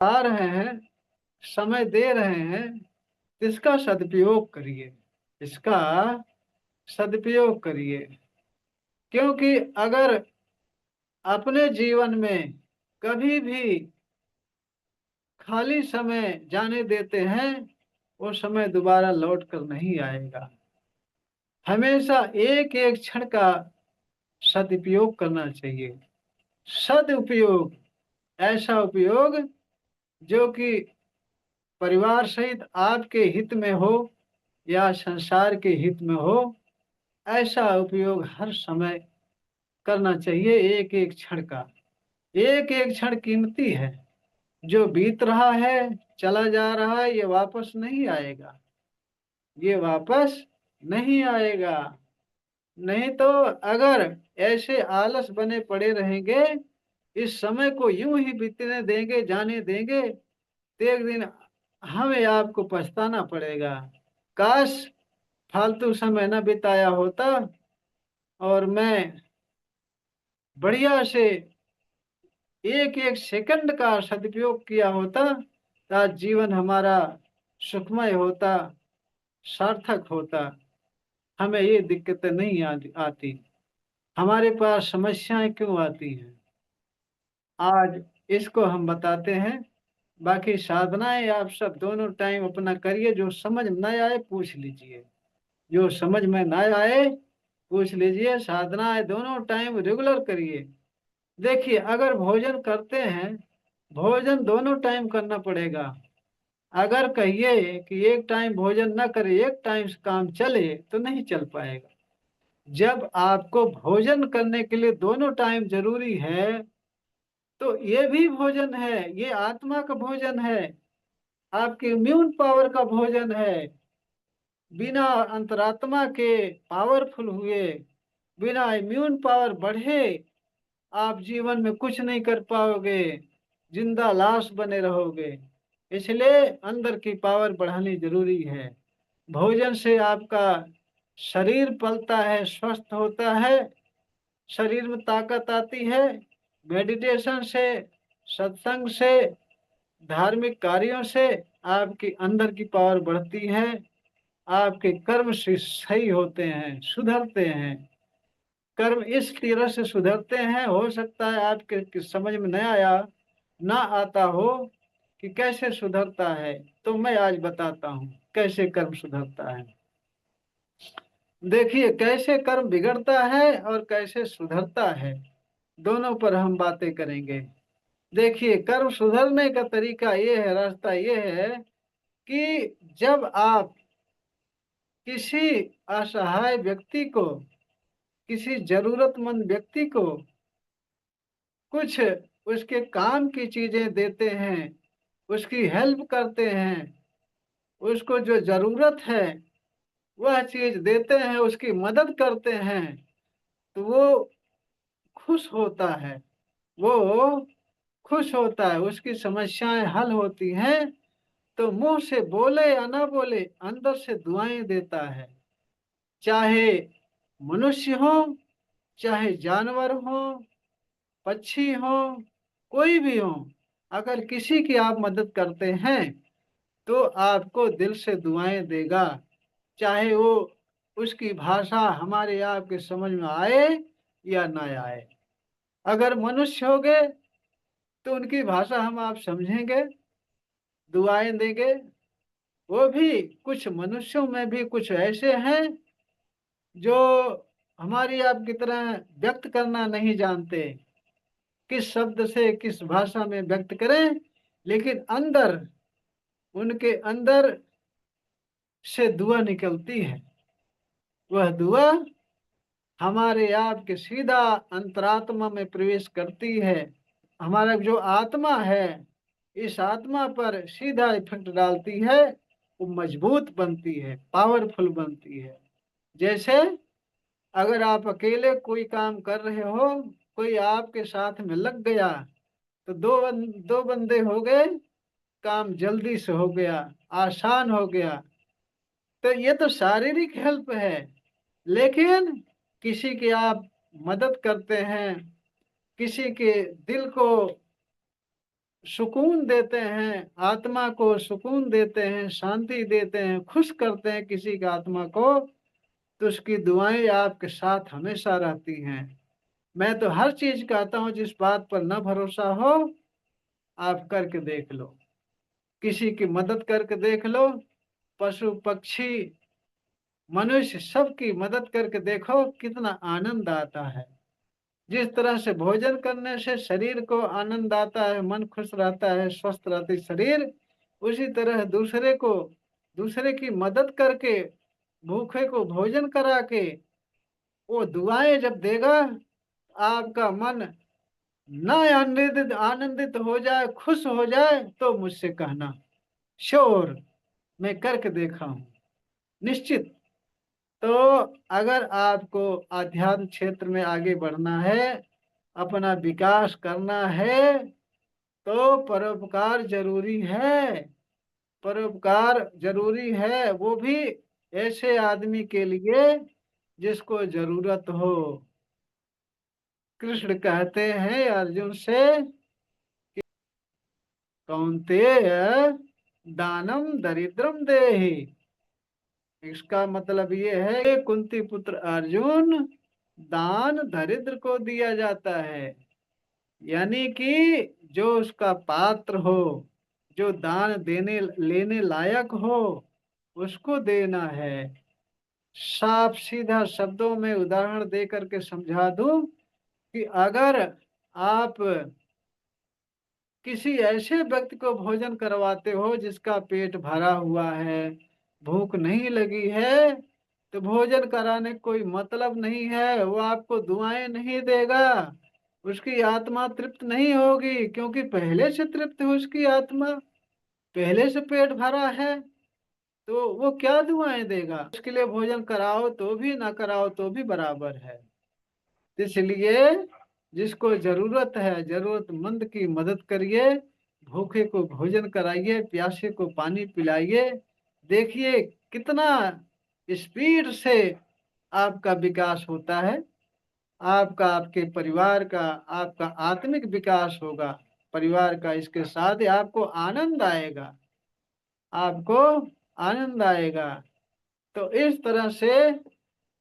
आ रहे हैं, समय दे रहे हैं, इसका सदुपयोग करिए। इसका सदुपयोग करिए, क्योंकि अगर अपने जीवन में कभी भी खाली समय जाने देते हैं, वो समय दोबारा लौट कर नहीं आएगा। हमेशा एक एक क्षण का सदुपयोग करना चाहिए। सदुपयोग, ऐसा उपयोग जो कि परिवार सहित आपके हित में हो या संसार के हित में हो, ऐसा उपयोग हर समय करना चाहिए। एक एक क्षण का, एक एक क्षण कीमती है। जो बीत रहा है, चला जा रहा है, ये वापस नहीं आएगा। ये वापस नहीं आएगा। नहीं तो अगर ऐसे आलस बने पड़े रहेंगे, इस समय को यूं ही बीतने देंगे, जाने देंगे, तो एक दिन हमें आपको पछताना पड़ेगा। काश फालतू समय न बिताया होता और मैं बढ़िया से एक एक सेकंड का सदुपयोग किया होता, तो आज जीवन हमारा सुखमय होता, सार्थक होता। हमें ये दिक्कतें नहीं आती। हमारे पास समस्याएं क्यों आती हैं, आज इसको हम बताते हैं। बाकी साधनाएं आप सब दोनों टाइम अपना करिए। जो समझ न आए पूछ लीजिए, जो समझ में न आए पूछ लीजिए। साधनाएं दोनों टाइम रेगुलर करिए। देखिए, अगर भोजन करते हैं, भोजन दोनों टाइम करना पड़ेगा। अगर कहिए कि एक टाइम भोजन ना करे, एक टाइम से काम चले, तो नहीं चल पाएगा। जब आपको भोजन करने के लिए दोनों टाइम जरूरी है, तो ये भी भोजन है, ये आत्मा का भोजन है, आपके इम्यून पावर का भोजन है। बिना अंतरात्मा के पावरफुल हुए, बिना इम्यून पावर बढ़े, आप जीवन में कुछ नहीं कर पाओगे, जिंदा लाश बने रहोगे। इसलिए अंदर की पावर बढ़ानी जरूरी है। भोजन से आपका शरीर पलता है, स्वस्थ होता है, शरीर में ताकत आती है। मेडिटेशन से, सत्संग से, धार्मिक कार्यों से आपकी अंदर की पावर बढ़ती है। आपके कर्म से सही होते हैं, सुधरते हैं। कर्म इस तरह से सुधरते हैं, हो सकता है आपके समझ में न आया, ना आता हो कि कैसे सुधरता है, तो मैं आज बताता हूँ कैसे कर्म सुधरता है। देखिए, कैसे कर्म बिगड़ता है और कैसे सुधरता है, दोनों पर हम बातें करेंगे। देखिए, कर्म सुधरने का तरीका ये है, रास्ता ये है कि जब आप किसी असहाय व्यक्ति को, किसी जरूरतमंद व्यक्ति को कुछ उसके काम की चीजें देते हैं, उसकी हेल्प करते हैं, उसको जो जरूरत है वह चीज देते हैं, उसकी मदद करते हैं, तो वो खुश होता है। वो खुश होता है, उसकी समस्याएं हल होती हैं, तो मुंह से बोले या ना बोले, अंदर से दुआएं देता है। चाहे मनुष्य हो, चाहे जानवर हो, पक्षी हो, कोई भी हो, अगर किसी की आप मदद करते हैं तो आपको दिल से दुआएं देगा। चाहे वो उसकी भाषा हमारे आपके समझ में आए या ना आए। अगर मनुष्य हो गए तो उनकी भाषा हम आप समझेंगे, दुआएं देंगे। वो भी कुछ मनुष्यों में भी कुछ ऐसे हैं जो हमारी आपकी तरह व्यक्त करना नहीं जानते, किस शब्द से किस भाषा में व्यक्त करें, लेकिन अंदर, उनके अंदर से दुआ निकलती है। वह दुआ हमारे आप के सीधा अंतरात्मा में प्रवेश करती है। हमारा जो आत्मा है, इस आत्मा पर सीधा इफेक्ट डालती है। वो मजबूत बनती है, पावरफुल बनती है। जैसे अगर आप अकेले कोई काम कर रहे हो, कोई आपके साथ में लग गया, तो दो बंदे हो गए, काम जल्दी से हो गया, आसान हो गया। तो ये तो शारीरिक हेल्प है। लेकिन किसी की आप मदद करते हैं, किसी के दिल को सुकून देते हैं, आत्मा को सुकून देते हैं, शांति देते हैं, खुश करते हैं किसी की आत्मा को, तो उसकी दुआएं आपके साथ हमेशा रहती हैं। मैं तो हर चीज कहता हूँ, जिस बात पर न भरोसा हो आप करके देख लो, किसी की मदद करके देख लो, पशु पक्षी मनुष्य सबकी मदद करके देखो कितना आनंद आता है। जिस तरह से भोजन करने से शरीर को आनंद आता है, मन खुश रहता है, स्वस्थ रहती शरीर, उसी तरह दूसरे की मदद करके, भूखे को भोजन करा के वो दुआएं जब देगा, आपका मन न आनंदित आनंदित हो जाए, खुश हो जाए, तो मुझसे कहना, श्योर, मैं करके देखा हूं, निश्चित। तो अगर आपको आध्यात्म क्षेत्र में आगे बढ़ना है, अपना विकास करना है, तो परोपकार जरूरी है। परोपकार जरूरी है, वो भी ऐसे आदमी के लिए जिसको जरूरत हो। कृष्ण कहते हैं अर्जुन से, कौन्तेय दानम दरिद्रम देहि। इसका मतलब ये है कि कुंती पुत्र अर्जुन, दान दरिद्र को दिया जाता है। यानी कि जो उसका पात्र हो, जो दान देने लेने लायक हो, उसको देना है। साफ सीधा शब्दों में उदाहरण दे करके समझा दूं कि अगर आप किसी ऐसे व्यक्ति को भोजन करवाते हो जिसका पेट भरा हुआ है, भूख नहीं लगी है, तो भोजन कराने कोई मतलब नहीं है, वो आपको दुआएं नहीं देगा, उसकी आत्मा तृप्त नहीं होगी, क्योंकि पहले से तृप्त है उसकी आत्मा, पहले से पेट भरा है, तो वो क्या दुआएं देगा। उसके लिए भोजन कराओ तो भी, ना कराओ तो भी बराबर है। इसलिए जिसको जरूरत है, जरूरतमंद की मदद करिए, भूखे को भोजन कराइए, प्यासे को पानी पिलाइए। देखिए कितना स्पीड से आपका विकास होता है, आपका, आपके परिवार का, आपका आत्मिक विकास होगा परिवार का। इसके साथ ही आपको आनंद आएगा, आपको आनंद आएगा। तो इस तरह से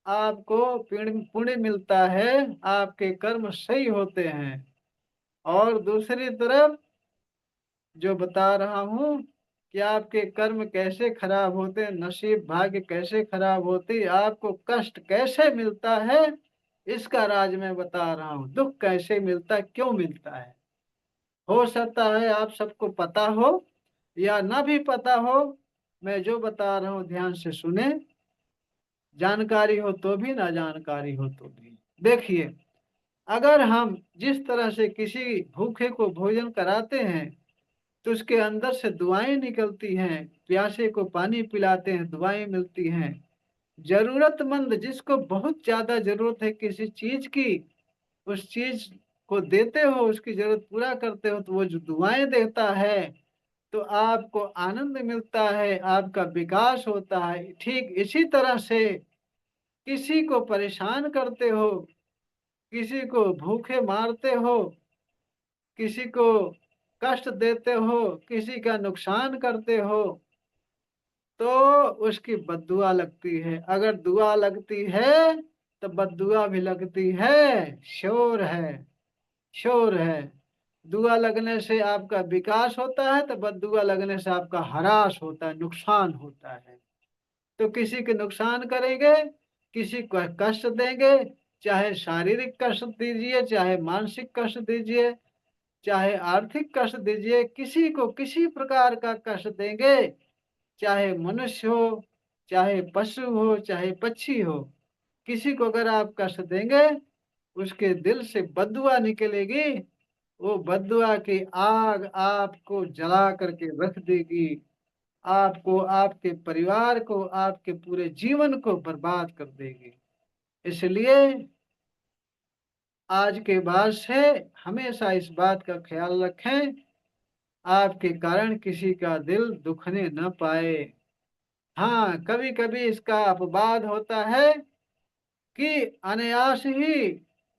आपको पुण्य पुण्य मिलता है, आपके कर्म सही होते हैं। और दूसरी तरफ जो बता रहा हूँ कि आपके कर्म कैसे खराब होते हैं, नसीब भाग्य कैसे खराब होती, आपको कष्ट कैसे मिलता है, इसका राज मैं बता रहा हूँ। दुख कैसे मिलता है, क्यों मिलता है। हो सकता है आप सबको पता हो या ना भी पता हो, मैं जो बता रहा हूँ ध्यान से सुने, जानकारी हो तो भी, ना जानकारी हो तो भी। देखिए, अगर हम जिस तरह से किसी भूखे को भोजन कराते हैं तो उसके अंदर से दुआएं निकलती हैं, प्यासे को पानी पिलाते हैं, दुआएं मिलती हैं। जरूरतमंद जिसको बहुत ज्यादा जरूरत है किसी चीज की, उस चीज को देते हो, उसकी जरूरत पूरा करते हो, तो वो जो दुआएं देता है, तो आपको आनंद मिलता है, आपका विकास होता है। ठीक इसी तरह से किसी को परेशान करते हो, किसी को भूखे मारते हो, किसी को कष्ट देते हो, किसी का नुकसान करते हो, तो उसकी बद्दुआ लगती है। अगर दुआ लगती है तो बद्दुआ भी लगती है। श्योर है, श्योर है। दुआ लगने से आपका विकास होता है, तो बद्दुआ लगने से आपका ह्रास होता है, नुकसान होता है। तो किसी के नुकसान करेंगे, किसी को कष्ट देंगे, चाहे शारीरिक कष्ट दीजिए, चाहे मानसिक कष्ट दीजिए, चाहे आर्थिक कष्ट दीजिए, किसी को किसी प्रकार का कष्ट देंगे, चाहे मनुष्य हो, चाहे पशु हो, चाहे पक्षी हो, किसी को अगर आप कष्ट देंगे, उसके दिल से बद्दुआ निकलेगी। वो बद्दुआ की आग आपको जला करके रख देगी, आपको, आपके परिवार को, आपके पूरे जीवन को बर्बाद कर देगी। इसलिए आज के बाद से हमेशा इस बात का ख्याल रखें, आपके कारण किसी का दिल दुखने न पाए। हाँ, कभी कभी इसका अपवाद होता है कि अनायास ही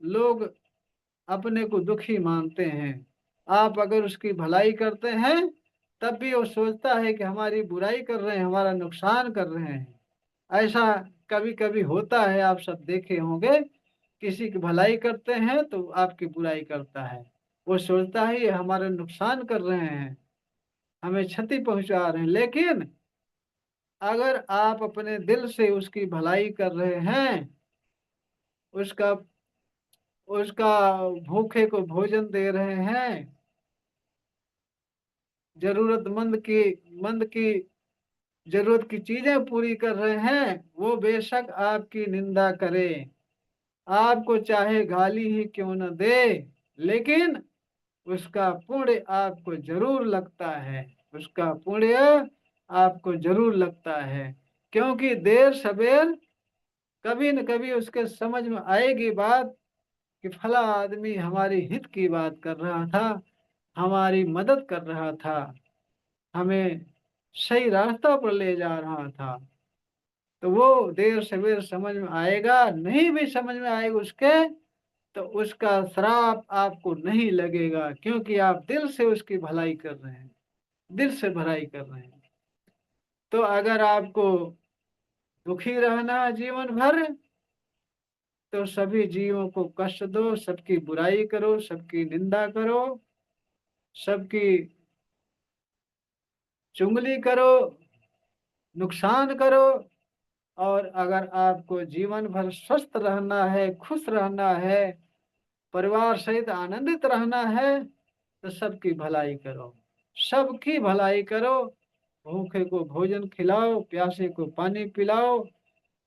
लोग अपने को दुखी मानते हैं, आप अगर उसकी भलाई करते हैं तब भी वो सोचता है कि हमारी बुराई कर रहे हैं, हमारा नुकसान कर रहे हैं। ऐसा कभी कभी होता है, आप सब देखे होंगे। किसी की भलाई करते हैं तो आपकी बुराई करता है। वो सोचता है ये हमारा नुकसान कर रहे हैं, हमें क्षति पहुंचा रहे हैं। लेकिन अगर आप अपने दिल से उसकी भलाई कर रहे हैं, उसका उसका भूखे को भोजन दे रहे हैं, जरूरतमंद की मंद की जरूरत की चीजें पूरी कर रहे हैं, वो बेशक आपकी निंदा करे, आपको चाहे गाली ही क्यों न दे, लेकिन उसका पुण्य आपको जरूर लगता है। उसका पुण्य आपको जरूर लगता है। क्योंकि देर सवेर कभी न कभी उसके समझ में आएगी बात कि फला आदमी हमारी हित की बात कर रहा था, हमारी मदद कर रहा था, हमें सही रास्ता पर ले जा रहा था। तो वो देर सवेर समझ में आएगा। नहीं भी समझ में आएगा उसके, तो उसका श्राप आपको नहीं लगेगा, क्योंकि आप दिल से उसकी भलाई कर रहे हैं, दिल से भलाई कर रहे हैं। तो अगर आपको दुखी रहना है जीवन भर, तो सभी जीवों को कष्ट दो, सबकी बुराई करो, सबकी निंदा करो, सबकी चुगली करो, नुकसान करो। और अगर आपको जीवन भर स्वस्थ रहना है, खुश रहना है, परिवार सहित आनंदित रहना है, तो सबकी भलाई करो, सबकी भलाई करो। भूखे को भोजन खिलाओ, प्यासे को पानी पिलाओ,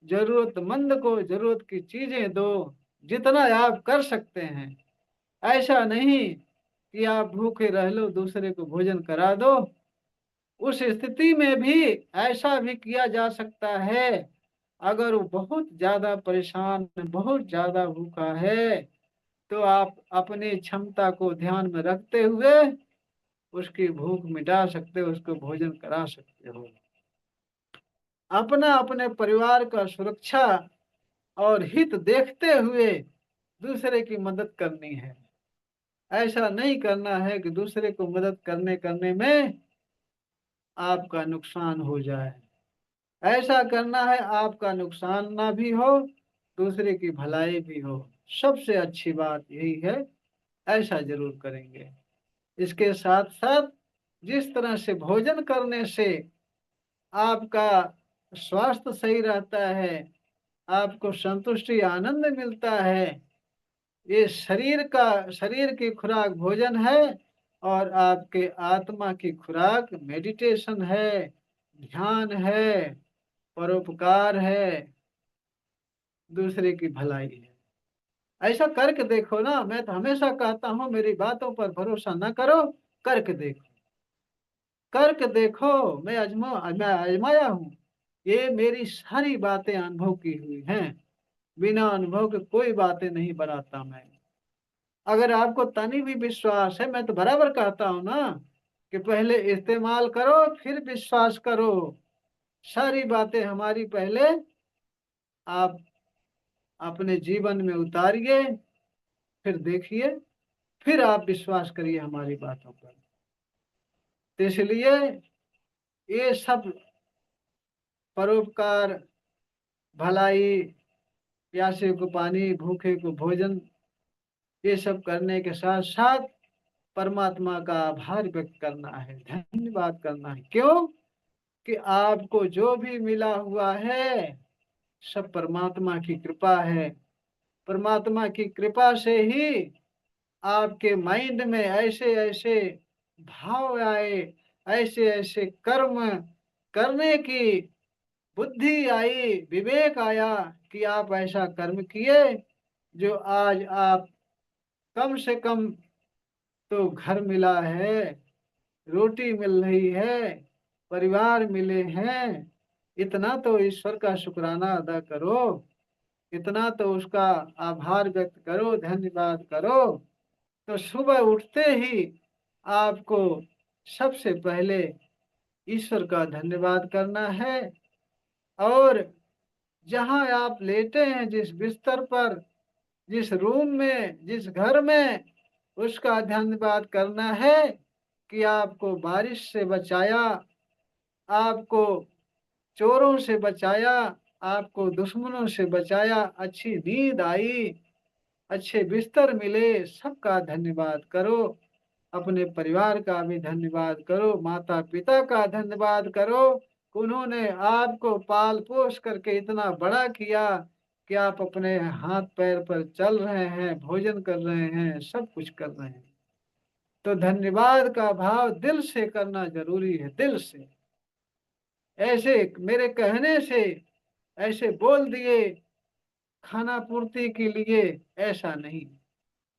जरूरतमंद को जरूरत की चीजें दो, जितना आप कर सकते हैं। ऐसा नहीं कि आप भूखे रह लो, दूसरे को भोजन करा दो। उस स्थिति में भी ऐसा भी किया जा सकता है, अगर वो बहुत ज्यादा परेशान, बहुत ज्यादा भूखा है, तो आप अपनी क्षमता को ध्यान में रखते हुए उसकी भूख मिटा सकते हो, उसको भोजन करा सकते हो। अपना अपने परिवार का सुरक्षा और हित देखते हुए दूसरे की मदद करनी है। ऐसा नहीं करना है कि दूसरे को मदद करने करने में आपका नुकसान हो जाए। ऐसा करना है आपका नुकसान ना भी हो, दूसरे की भलाई भी हो। सबसे अच्छी बात यही है, ऐसा जरूर करेंगे। इसके साथ साथ जिस तरह से भोजन करने से आपका स्वास्थ्य सही रहता है, आपको संतुष्टि आनंद मिलता है, ये शरीर की खुराक भोजन है, और आपके आत्मा की खुराक मेडिटेशन है, ध्यान है, परोपकार है, दूसरे की भलाई है। ऐसा करके देखो ना। मैं तो हमेशा कहता हूँ, मेरी बातों पर भरोसा ना करो, करके देखो, करके देखो। मैं आजमाया हूँ। ये मेरी सारी बातें अनुभव की हुई हैं। बिना अनुभव के कोई बातें नहीं बनाता मैं। अगर आपको तनी भी विश्वास है, मैं तो बराबर कहता हूँ ना कि पहले इस्तेमाल करो फिर विश्वास करो। सारी बातें हमारी पहले आप अपने जीवन में उतारिए, फिर देखिए, फिर आप विश्वास करिए हमारी बातों पर। तो इसलिए ये सब परोपकार, भलाई, प्यासे को पानी, भूखे को भोजन, ये सब करने के साथ साथ परमात्मा का आभार व्यक्त करना है, धन्यवाद करना है। क्यों? कि आपको जो भी मिला हुआ है सब परमात्मा की कृपा है। परमात्मा की कृपा से ही आपके माइंड में ऐसे ऐसे भाव आए, ऐसे ऐसे कर्म करने की बुद्धि आई, विवेक आया, कि आप ऐसा कर्म किए जो आज आप कम से कम तो घर मिला है, रोटी मिल रही है, परिवार मिले हैं। इतना तो ईश्वर का शुक्राना अदा करो, इतना तो उसका आभार व्यक्त करो, धन्यवाद करो। तो सुबह उठते ही आपको सबसे पहले ईश्वर का धन्यवाद करना है। और जहां आप लेटे हैं, जिस बिस्तर पर, जिस रूम में, जिस घर में उसका धन्यवाद करना है कि आपको बारिश से बचाया, आपको चोरों से बचाया, आपको दुश्मनों से बचाया, अच्छी नींद आई, अच्छे बिस्तर मिले, सबका धन्यवाद करो। अपने परिवार का भी धन्यवाद करो, माता पिता का धन्यवाद करो। उन्होंने आपको पाल पोस करके इतना बड़ा किया कि आप अपने हाथ पैर पर चल रहे हैं, भोजन कर रहे हैं, सब कुछ कर रहे हैं। तो धन्यवाद का भाव दिल से करना जरूरी है, दिल से। ऐसे मेरे कहने से ऐसे बोल दिए खाना पूर्ति के लिए, ऐसा नहीं।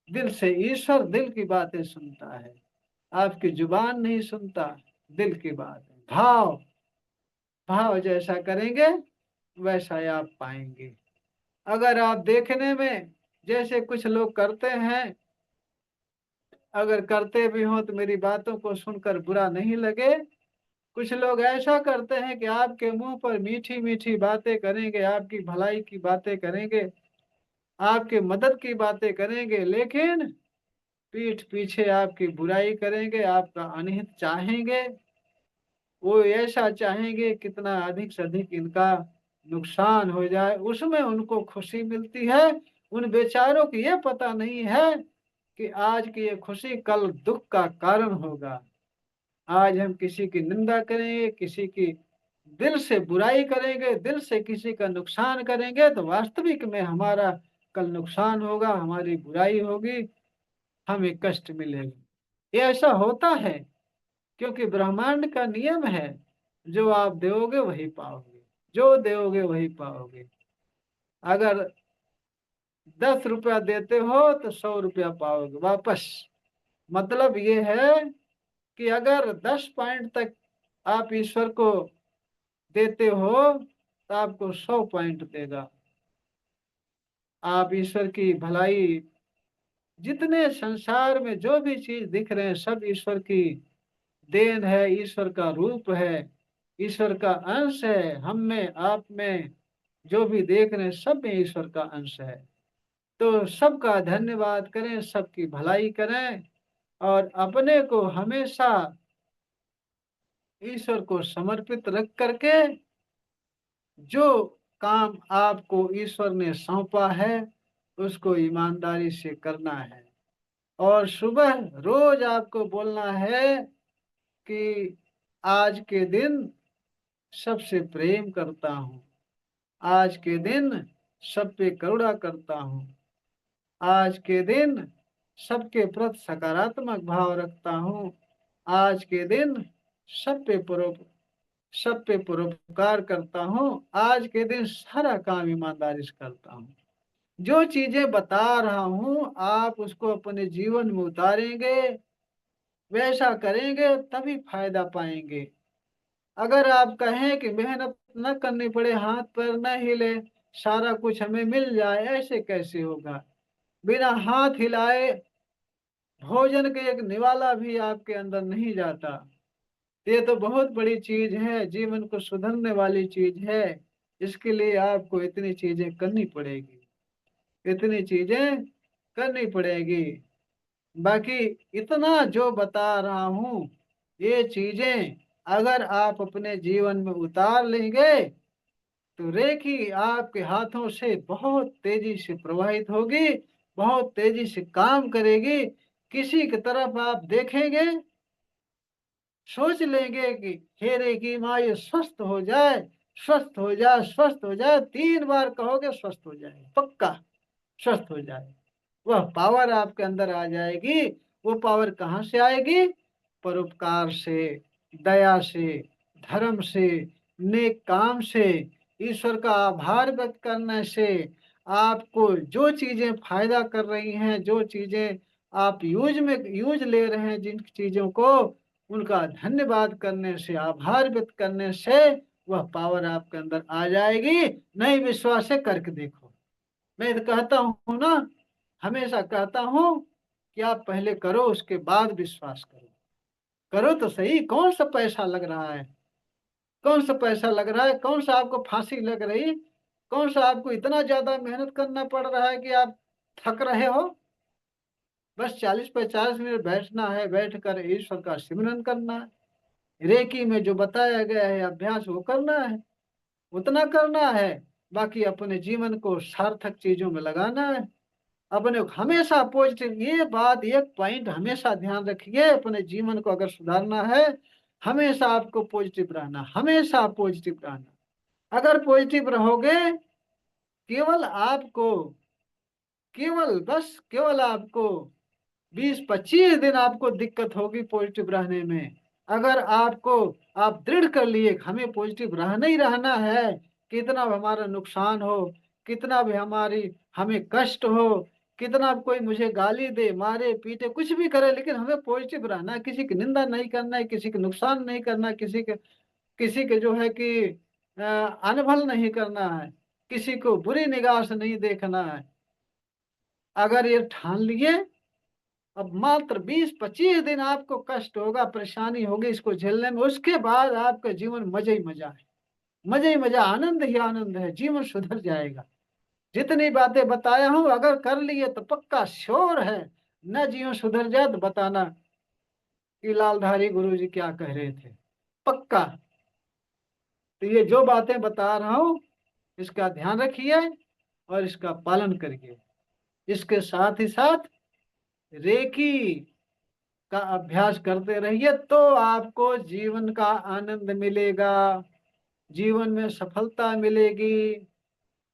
दिल से, ईश्वर दिल की बातें सुनता है, आपकी जुबान नहीं सुनता, दिल की बात है। भाव, भाव जैसा करेंगे वैसा ही आप पाएंगे। अगर आप देखने में जैसे कुछ लोग करते हैं, अगर करते भी हो तो मेरी बातों को सुनकर बुरा नहीं लगे। कुछ लोग ऐसा करते हैं कि आपके मुंह पर मीठी मीठी बातें करेंगे, आपकी भलाई की बातें करेंगे, आपकी मदद की बातें करेंगे, लेकिन पीठ पीछे आपकी बुराई करेंगे, आपका अनहित चाहेंगे। वो ऐसा चाहेंगे कितना अधिक से अधिक इनका नुकसान हो जाए, उसमें उनको खुशी मिलती है। उन बेचारों को ये पता नहीं है कि आज की ये खुशी कल दुख का कारण होगा। आज हम किसी की निंदा करेंगे, किसी की दिल से बुराई करेंगे, दिल से किसी का नुकसान करेंगे, तो वास्तविक में हमारा कल नुकसान होगा, हमारी बुराई होगी, हमें कष्ट मिलेगा। ये ऐसा होता है क्योंकि ब्रह्मांड का नियम है, जो आप दोगे वही पाओगे, जो दोगे वही पाओगे। अगर 10 रुपया देते हो तो 100 रुपया पाओगे वापस। मतलब ये है कि अगर 10 पॉइंट तक आप ईश्वर को देते हो तो आपको 100 पॉइंट देगा। आप ईश्वर की भलाई, जितने संसार में जो भी चीज दिख रहे हैं सब ईश्वर की देन है, ईश्वर का रूप है, ईश्वर का अंश है। हम में, आप में जो भी देख रहे हैं सब में ईश्वर का अंश है। तो सबका धन्यवाद करें, सबकी भलाई करें, और अपने को हमेशा ईश्वर को समर्पित रख करके जो काम आपको ईश्वर ने सौंपा है उसको ईमानदारी से करना है। और सुबह रोज आपको बोलना है कि आज के दिन सबसे प्रेम करता हूँ, आज के दिन सब पे करुणा करता हूँ, आज के दिन सबके प्रति सकारात्मक भाव रखता हूँ, आज के दिन सब पे परोपकार करता हूँ, आज के दिन सारा काम ईमानदारी से करता हूँ। जो चीजें बता रहा हूँ आप उसको अपने जीवन में उतारेंगे, वैसा करेंगे तभी फायदा पाएंगे। अगर आप कहें कि मेहनत न करनी पड़े, हाथ पैर न हिले, सारा कुछ हमें मिल जाए, ऐसे कैसे होगा। बिना हाथ हिलाए भोजन के एक निवाला भी आपके अंदर नहीं जाता। ये तो बहुत बड़ी चीज है, जीवन को सुधरने वाली चीज है। इसके लिए आपको इतनी चीजें करनी पड़ेगी, इतनी चीजें करनी पड़ेगी। बाकी इतना जो बता रहा हूँ, ये चीजें अगर आप अपने जीवन में उतार लेंगे तो रेखी आपके हाथों से बहुत तेजी से प्रवाहित होगी, बहुत तेजी से काम करेगी। किसी की तरफ आप देखेंगे, सोच लेंगे कि हे रेखी माँ ये स्वस्थ हो जाए, स्वस्थ हो जाए, स्वस्थ हो जाए, 3 बार कहोगे स्वस्थ हो जाए, पक्का स्वस्थ हो जाए। वह पावर आपके अंदर आ जाएगी। वो पावर कहाँ से आएगी? परोपकार से, दया से, धर्म से, नेक काम से, ईश्वर का आभार व्यक्त करने से। आपको जो चीजें फायदा कर रही हैं, जो चीजें आप यूज ले रहे हैं, जिन चीजों को, उनका धन्यवाद करने से, आभार व्यक्त करने से वह पावर आपके अंदर आ जाएगी। नहीं विश्वास है करके देखो। मैं तो कहता हूँ ना, हमेशा कहता हूँ कि आप पहले करो उसके बाद विश्वास करो। करो तो सही। कौन सा पैसा लग रहा है, कौन सा पैसा लग रहा है, कौन सा आपको फांसी लग रही, कौन सा आपको इतना ज्यादा मेहनत करना पड़ रहा है कि आप थक रहे हो। बस 40-50 मिनट बैठना है, बैठकर ईश्वर का सिमरन करना है। रेकी में जो बताया गया है अभ्यास वो करना है, उतना करना है। बाकी अपने जीवन को सार्थक चीजों में लगाना है। अपने को हमेशा पॉजिटिव, ये बात एक पॉइंट हमेशा ध्यान रखिए, अपने जीवन को अगर सुधारना है हमेशा आपको पॉजिटिव रहना, हमेशा पॉजिटिव रहना। अगर पॉजिटिव रहोगे, केवल आपको, केवल बस केवल आपको 20-25 दिन आपको दिक्कत होगी पॉजिटिव रहने में। अगर आपको, आप दृढ़ कर लिए कि हमें पॉजिटिव रहना ही रहना है, कितना भी हमारा नुकसान हो, कितना भी हमारी हमें कष्ट हो, कितना भी कोई मुझे गाली दे, मारे पीटे, कुछ भी करे, लेकिन हमें पॉजिटिव रहना है। किसी की निंदा नहीं करना है, किसी के नुकसान नहीं करना है, किसी के जो है कि अनभल नहीं करना है, किसी को बुरी निगाह से नहीं देखना है। अगर ये ठान लिए, अब मात्र 20-25 दिन आपको कष्ट होगा, परेशानी होगी इसको झेलने में, उसके बाद आपका जीवन मजा ही मजा है, मजा ही मजा, आनंद ही आनंद है, जीवन सुधर जाएगा। जितनी बातें बताया हूं अगर कर लिए तो पक्का श्योर है, न जीवन सुधर जाए तो बताना कि लालधारी गुरु जी क्या कह रहे थे, पक्का। तो ये जो बातें बता रहा हूं इसका ध्यान रखिए और इसका पालन करिए। इसके साथ ही साथ रेकी का अभ्यास करते रहिए तो आपको जीवन का आनंद मिलेगा, जीवन में सफलता मिलेगी,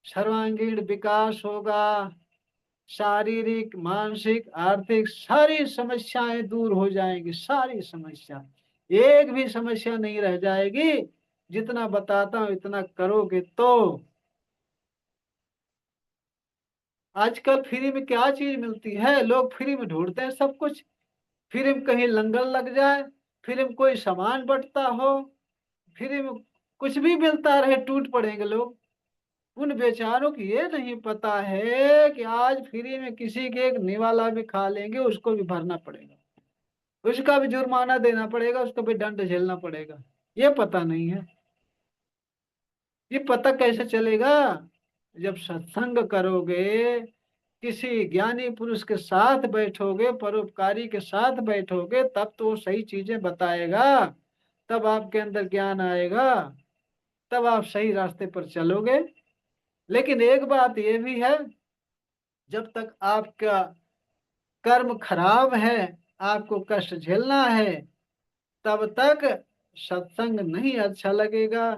सर्वांगीण विकास होगा, शारीरिक मानसिक आर्थिक सारी समस्याएं दूर हो जाएंगी, सारी समस्या, एक भी समस्या नहीं रह जाएगी। जितना बताता हूं इतना करोगे तो। आजकल फ्री में क्या चीज मिलती है, लोग फ्री में ढूंढते हैं सब कुछ। फ्री में कहीं लंगर लग जाए, फ्री में कोई सामान बंटता हो, फ्री में कुछ भी मिलता रहे, टूट पड़ेंगे लोग। उन बेचारों को ये नहीं पता है कि आज फ्री में किसी के एक निवाला भी खा लेंगे, उसको भी भरना पड़ेगा, उसका भी जुर्माना देना पड़ेगा, उसको भी दंड झेलना पड़ेगा। ये पता नहीं है। ये पता कैसे चलेगा? जब सत्संग करोगे, किसी ज्ञानी पुरुष के साथ बैठोगे, परोपकारी के साथ बैठोगे, तब तो वो सही चीजें बताएगा, तब आपके अंदर ज्ञान आएगा, तब आप सही रास्ते पर चलोगे। लेकिन एक बात ये भी है, जब तक आपका कर्म खराब है, आपको कष्ट झेलना है, तब तक सत्संग नहीं अच्छा लगेगा।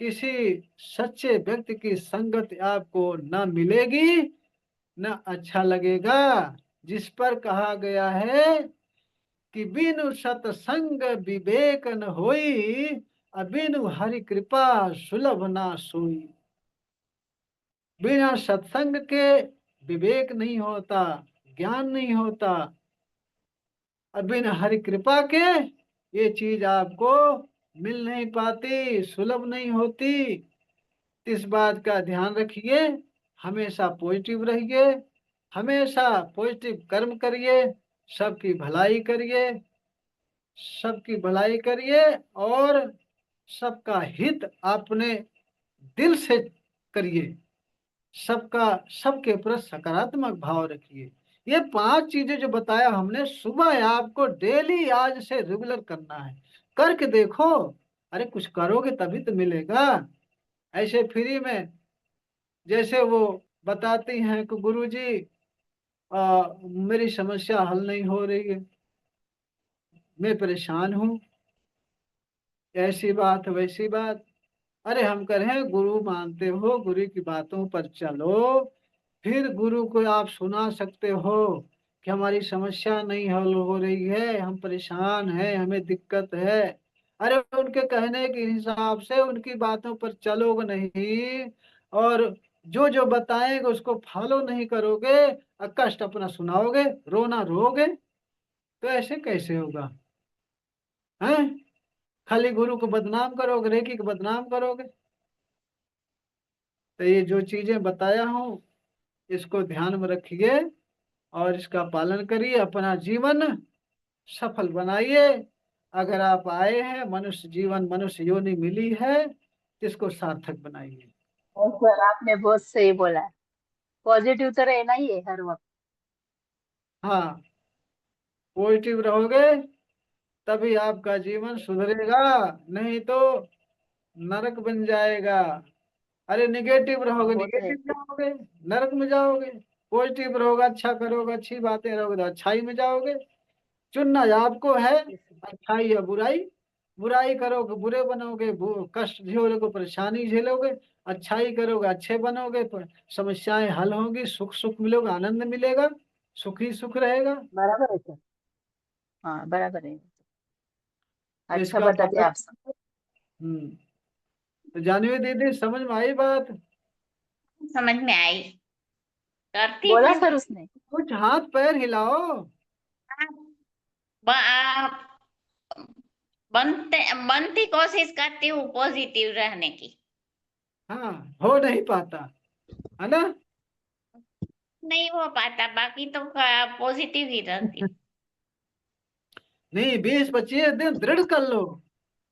किसी सच्चे व्यक्ति की संगत आपको न मिलेगी, न अच्छा लगेगा। जिस पर कहा गया है कि बिनु सत्संग विवेक न होई, अबिनु हरि कृपा सुलभ ना सोई। बिना सत्संग के विवेक नहीं होता, ज्ञान नहीं होता, और बिना हरि कृपा के ये चीज आपको मिल नहीं पाती, सुलभ नहीं होती। इस बात का ध्यान रखिए, हमेशा पॉजिटिव रहिए, हमेशा पॉजिटिव कर्म करिए, सबकी भलाई करिए, सबकी भलाई करिए, और सबका हित अपने दिल से करिए, सबका, सबके प्रति सकारात्मक भाव रखिए। ये 5 चीजें जो बताया हमने, सुबह आपको डेली आज से रेगुलर करना है, करके देखो। अरे कुछ करोगे तभी तो मिलेगा। ऐसे फ्री में, जैसे वो बताती हैं कि गुरुजी मेरी समस्या हल नहीं हो रही है, मैं परेशान हूँ, ऐसी बात वैसी बात। अरे हम करें, गुरु मानते हो, गुरु की बातों पर चलो, फिर गुरु को आप सुना सकते हो कि हमारी समस्या नहीं हल हो रही है, हम परेशान हैं, हमें दिक्कत है। अरे उनके कहने के हिसाब से उनकी बातों पर चलोगे नहीं, और जो जो बताएंगे उसको फॉलो नहीं करोगे, और कष्ट अपना सुनाओगे, रोना रोगे, तो ऐसे कैसे होगा? हैं? खाली गुरु को बदनाम करोगे, रेकी को बदनाम करोगे। तो ये जो चीजें बताया हूँ इसको ध्यान में रखिए और इसका पालन करिए, अपना जीवन सफल बनाइए। अगर आप आए हैं, मनुष्य जीवन, मनुष्य योनि मिली है, तो इसको सार्थक बनाइए। और सर आपने बहुत सही बोला है, पॉजिटिव तो रहना ही है हर वक्त। हाँ, पॉजिटिव रहोगे तभी आपका जीवन सुधरेगा, नहीं तो नरक बन जाएगा। अरे निगेटिव हाँ रहोगे, वो तो है। निगेटिव जाओगे, नरक में जाओगे। पॉजिटिव रहोगे, अच्छा करोगे, अच्छी बातें रहोगे तो अच्छाई में जाओगे। चुनना आपको है, अच्छाई या बुराई। बुराई करोगे बुरे बनोगे, कष्ट झेलोगे, परेशानी झेलोगे। अच्छाई करोगे अच्छे बनोगे, समस्याएं हल होंगी, सुख सुख मिलेगा, आनंद मिलेगा, सुख ही सुख रहेगा। बराबर है सर। हाँ बराबर है। तो अच्छा इसका बता दिया पालन। आप सब। हम्म। तो जानवी दीदी समझ में आई बात? समझ में आई, करती बोला हूँ। सर उसने। कुछ हाथ पैर हिलाओ। ब- बनते बनती कोशिश करती हूँ पॉजिटिव रहने की। हाँ, हो नहीं पाता है ना। नहीं हो पाता, बाकी तो पॉजिटिव ही रहती नहीं, 20-25 दिन दृढ़ कर लो,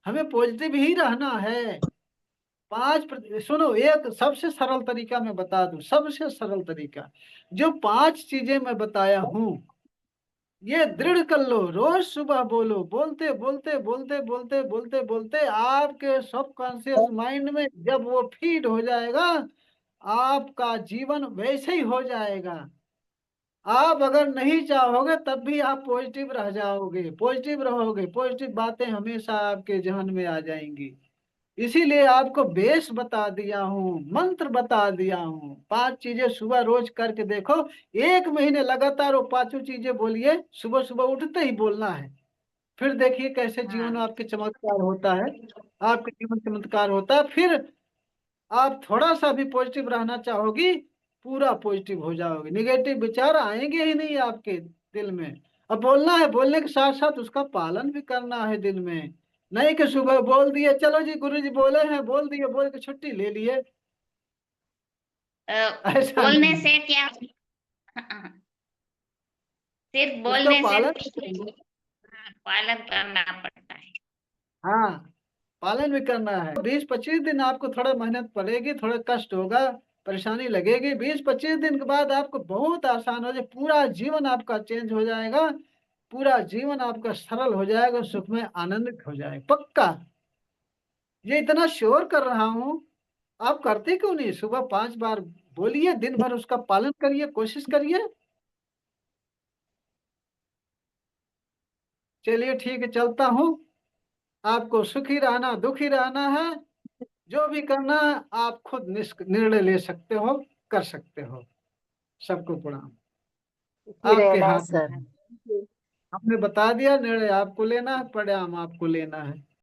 हमें पॉजिटिव ही रहना है। सुनो, एक सबसे सरल तरीका मैं बता दूं, सबसे सरल तरीका। जो 5 चीजें मैं बताया हूं, ये दृढ़ कर लो, रोज सुबह बोलो, बोलते बोलते बोलते बोलते बोलते बोलते आपके सबकॉन्शियस माइंड में जब वो फीड हो जाएगा, आपका जीवन वैसे ही हो जाएगा। आप अगर नहीं चाहोगे तब भी आप पॉजिटिव रह जाओगे, पॉजिटिव रहोगे, पॉजिटिव बातें हमेशा आपके जहन में आ जाएंगी। इसीलिए आपको बेस बता दिया हूँ, मंत्र बता दिया हूँ। 5 चीजें सुबह रोज करके देखो। 1 महीने लगातार वो 5 चीजें बोलिए, सुबह सुबह उठते ही बोलना है। फिर देखिए कैसे जीवन में हाँ। आपके चमत्कार होता है। आपके जीवन चमत्कार होता है, फिर आप थोड़ा सा भी पॉजिटिव रहना चाहोगी, पूरा पॉजिटिव हो जाओगे, निगेटिव विचार आएंगे ही नहीं आपके दिल में। अब बोलना है, बोलने के साथ साथ उसका पालन भी करना है दिल में। नहीं कि सुबह बोल दिए, चलो जी गुरु जी बोले हैं, बोल दिए, बोल के छुट्टी ले लिए। ऐसा बोलने नहीं, से क्या, हाँ, सिर्फ उसका बोलने से पालन भी नहीं, करेंगे। हाँ, पालन करना पड़ता है। हाँ, पालन भी करना है। 20-25 दिन आपको थोड़ा मेहनत पड़ेगी, थोड़ा कष्ट होगा, परेशानी लगेगी। 20-25 दिन के बाद आपको बहुत आसान हो जाए, पूरा जीवन आपका चेंज हो जाएगा, पूरा जीवन आपका सरल हो जाएगा, सुख में आनंदित हो जाएगा, पक्का। ये इतना श्योर कर रहा हूँ, आप करते क्यों नहीं? सुबह 5 बार बोलिए, दिन भर उसका पालन करिए, कोशिश करिए। चलिए ठीक है, चलता हूँ। आपको सुखी रहना, दुखी रहना है, जो भी करना है आप खुद निर्णय ले सकते हो, कर सकते हो। सबको प्रणाम। सुखी आपके रहना है हाथ में सर। है। हमने बता दिया, निर्णय आपको लेना है, परिणाम आपको लेना है।